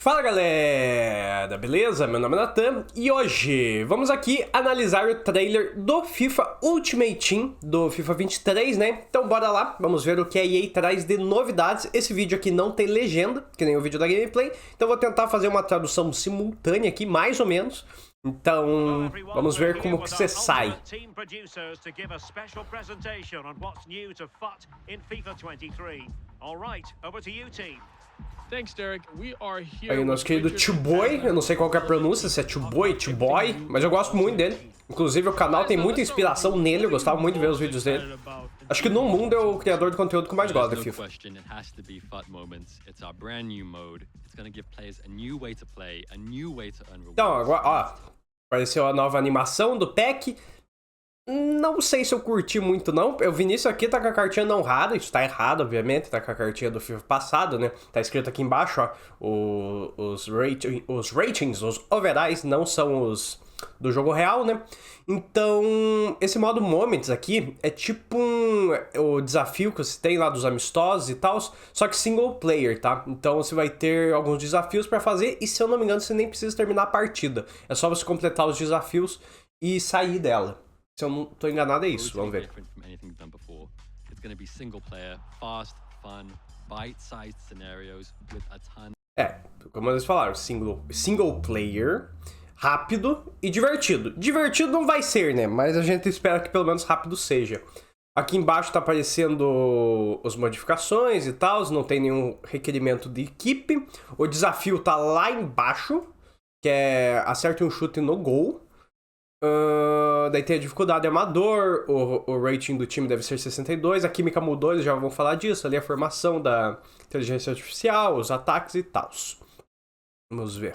Fala galera, beleza? Meu nome é Nathan e hoje vamos aqui analisar o trailer do FIFA Ultimate Team, do FIFA 23, né? Então bora lá, vamos ver o que a EA traz de novidades. Esse vídeo aqui não tem legenda, que nem o vídeo da gameplay, então vou tentar fazer uma tradução simultânea aqui, mais ou menos. Então, vamos ver como que você sai. Aí, nosso querido Tipo, eu não sei qual que é a pronúncia, se é Tipo, mas eu gosto muito dele. Inclusive, o canal tem muita inspiração nele, eu gostava muito de ver os vídeos dele. Acho que no mundo é o criador de conteúdo que eu mais gosto da FIFA. Então, agora, ó, apareceu a nova animação do pack. Não sei se eu curti muito, não. Eu vi nisso aqui, tá com a cartinha não rara. Isso tá errado, obviamente. Tá com a cartinha do FIFA passado, né? Tá escrito aqui embaixo, ó. Os ratings, os overalls, não são os do jogo real, né? Então, esse modo Moments aqui é tipo o desafio que você tem lá dos amistosos e tal, só que single player, tá? Então você vai ter alguns desafios pra fazer e, se eu não me engano, você nem precisa terminar a partida. É só você completar os desafios e sair dela. Se eu não tô enganado, é isso. Vamos ver. É, como eles falaram, single player, rápido e divertido. Divertido não vai ser, né? Mas a gente espera que pelo menos rápido seja. Aqui embaixo tá aparecendo as modificações e tal, não tem nenhum requerimento de equipe. O desafio tá lá embaixo, que é acerte um chute no gol. Daí tem a dificuldade amador, o rating do time deve ser 62, a química mudou, eles já vão falar disso, ali a formação da inteligência artificial, os ataques e tal. Vamos ver.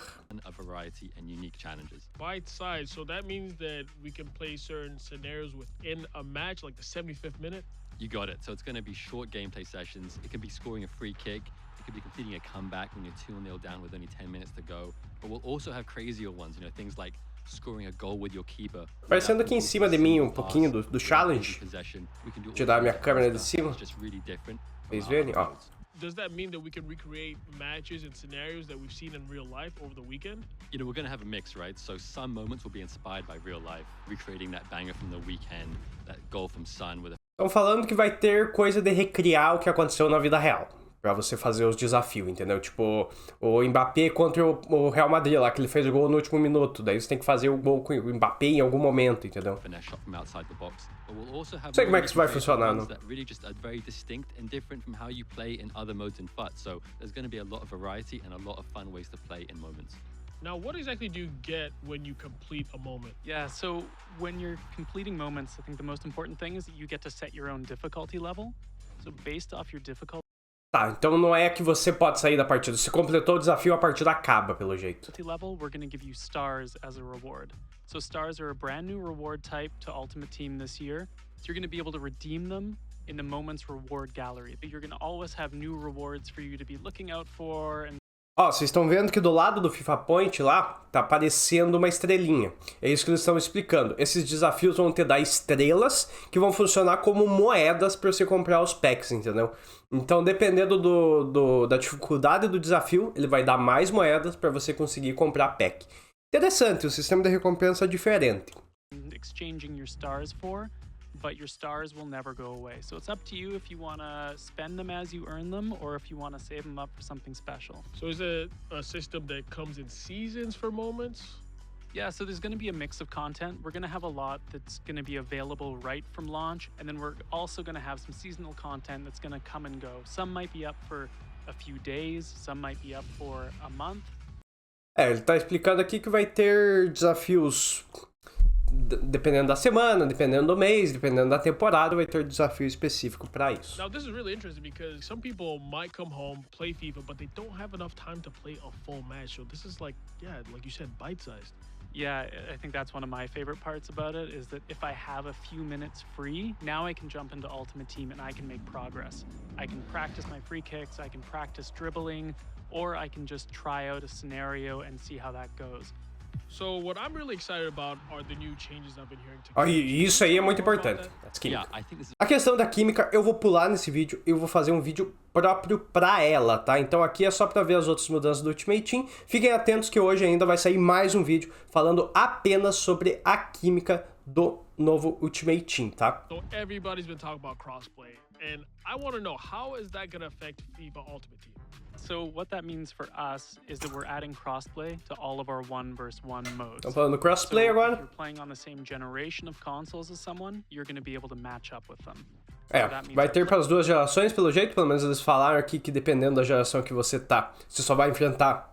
Bite size, so that means that we can play certain scenarios within a match, like the 75th minute? You got it. So it's going to be short gameplay sessions. It can be scoring a free kick. It could be completing a comeback when you're 2-0 down with only 10 minutes to go. But we'll also have crazier ones, you know, things like scoring a goal with your keeper. Aparecendo aqui em cima de mim um pouquinho do challenge. Tirar minha câmera de cima. Vocês verem, ó. Does that mean that we can recreate matches and scenarios that we've seen in real life over the weekend? You know, we're going to have a mix, right? So some moments will be inspired by real life, recreating that banger from the weekend, that goal from Sun with a... Estão falando que vai ter coisa de recriar o que aconteceu na vida real. Pra você fazer os desafios, entendeu? Tipo, o Mbappé contra o Real Madrid lá, que ele fez o gol no último minuto. Daí você tem que fazer o gol com o Mbappé em algum momento, entendeu? Não sei como é que isso vai funcionar, não. Now, what exactly do you get when you complete a moment? Yeah, so when you're completing moments, I think the most important thing is that you get to set your own difficulty level. So based off your difficulty Tá, então não é que você pode sair da partida. Se completou o desafio, a partida acaba, pelo jeito. Level, we're going to give you stars as a reward. So stars are a brand new reward type to Ultimate Team this year. So you're going to be able to redeem them in the Moments reward gallery. But you're going to always have new rewards for you to be looking out for and Ó, vocês estão vendo que do lado do FIFA Point lá, tá aparecendo uma estrelinha. É isso que eles estão explicando. Esses desafios vão te dar estrelas que vão funcionar como moedas para você comprar os packs, entendeu? Então, dependendo da dificuldade do desafio, ele vai dar mais moedas para você conseguir comprar pack. Interessante, o sistema de recompensa é diferente. Exchanging your stars for, but your stars will never go away. So it's up to you if you want to spend them as you earn them or if you want to save them up for something special. So is it a system that comes in seasons for moments? Yeah, so there's going to be a mix of content. We're going to have a lot that's going to be available right from launch, and then we're also going to have some seasonal content that's going to come and go. Some might be up for a few days, some might be up for a month. Ele tá explicando aqui que vai ter desafios dependendo da semana, dependendo do mês, dependendo da temporada, vai ter desafio específico para isso. Now this is really interesting because some people might come home, play FIFA, but they don't have enough time to play a full match. So this is like, yeah, like you said, bite-sized. Yeah, I think that's one of my favorite parts about it is that if I have a few minutes free, now I can jump into Ultimate Team and I can make progress. I can practice my free kicks, I can practice dribbling, or I can just try out a scenario and see how that goes. So what I'm really excited about are the new changes I've been hearing. Ó, e isso aí é muito importante. Yeah, I think this is A questão da química, eu vou pular nesse vídeo, eu vou fazer um vídeo próprio pra ela, tá? Então aqui é só pra ver as outras mudanças do Ultimate Team. Fiquem atentos que hoje ainda vai sair mais um vídeo falando apenas sobre a química do novo Ultimate Team, tá? So everybody's been talking about crossplay, and I want to know, how is that going to affect FIFA Ultimate Team? So what that means for us is that we're adding crossplay to all of our 1v1 modes. Estamos falando do crossplay So agora. if you're playing on the same generation of consoles as someone, you're going to be able to match up with them. É, vai ter para as duas gerações, pelo jeito, pelo menos eles falaram aqui que dependendo da geração que você tá, você só vai enfrentar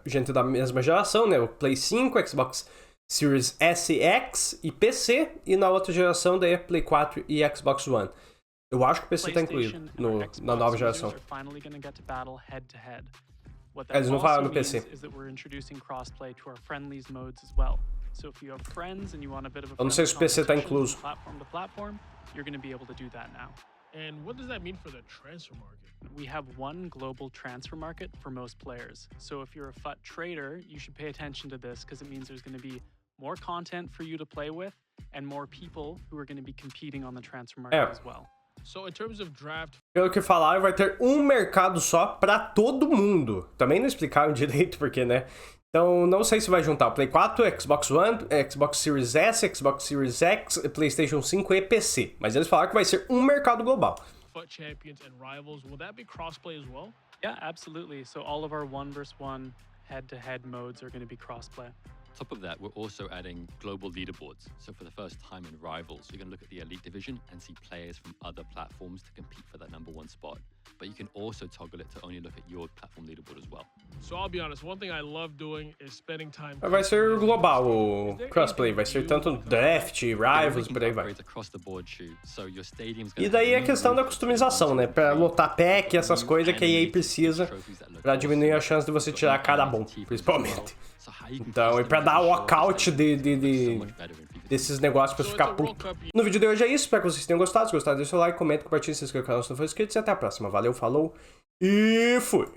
gente da mesma geração, né? O Play 5, Xbox Series S, X e PC, e na outra geração daí é Play 4 e Xbox One. Eu acho que o PC tá incluído na nova geração. Eles não falaram no PC. Eu não sei se o PC tá incluso. You're going to be able to do that now. And what does that mean for the transfer market? We have one global transfer market for most players. So if you're a FUT trader, you should pay attention to this because it means there's going to be more content for you to play with and more people who are going to be competing on the transfer market as well. So in terms of draft... Pelo que falaram, vai ter um mercado só pra todo mundo. Também não explicaram direito porque, né? Então, não sei se vai juntar o Play 4, Xbox One, Xbox Series S, Xbox Series X, PlayStation 5 e PC. Mas eles falaram que vai ser um mercado global. FUT champions and rivals, will that be crossplay as well? Yeah, absolutely. So all of our 1v1 head-to-head modes are going to be crossplay. On top of that, we're also adding global leaderboards. So for the first time in Rivals, you're going to look at the Elite Division and see players from other platforms to compete for that #1 spot. But you can also toggle it to only look at your platform leaderboard as well. So I'll be honest, one thing I love doing is spending time... Vai ser global o crossplay, vai ser tanto draft, rivals, por aí vai. E daí é questão da customização, né? Pra lotar pack, essas coisas que a EA precisa pra diminuir a chance de você tirar cara bom, principalmente. Então, e pra dar walkout desses negócios pra ficar puto. No vídeo de hoje é isso, espero que vocês tenham gostado. Se gostaram, deixa o like, comenta, compartilha, se inscreva no canal se não for inscrito. E até a próxima. Valeu, falou e fui!